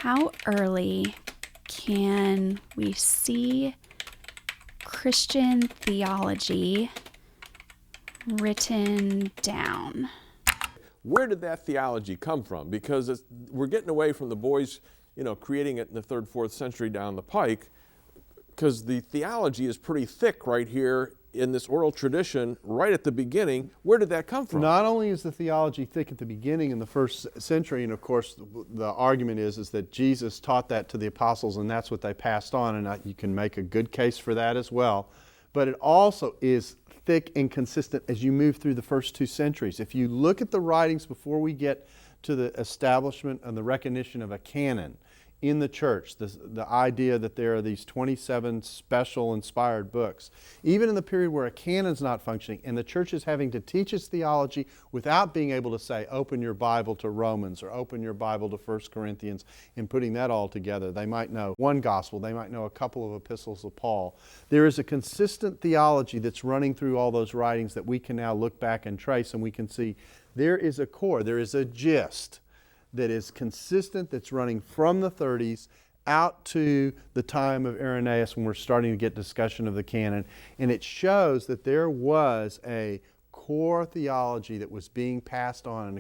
How early can we see Christian theology written down? Where did that theology come from? Because we're getting away from the boys, creating it in the 3rd, 4th century down the pike, because the theology is pretty thick right here in this oral tradition right at the beginning. Where did that come from? Not only is the theology thick at the beginning in the 1st century, and of course the argument is that Jesus taught that to the apostles and that's what they passed on, and you can make a good case for that as well. But it also is thick and consistent as you move through the first 2 centuries. If you look at the writings before we get to the establishment and the recognition of a canon in the church, the idea that there are these 27 special inspired books, even in the period where a canon's not functioning and the church is having to teach its theology without being able to say, open your Bible to Romans or open your Bible to 1 Corinthians, and putting that all together. They might know one gospel, they might know a couple of epistles of Paul. There is a consistent theology that's running through all those writings that we can now look back and trace, and we can see there is a core, there is a gist that is consistent, that's running from the 30s out to the time of Irenaeus when we're starting to get discussion of the canon. And it shows that there was a core theology that was being passed on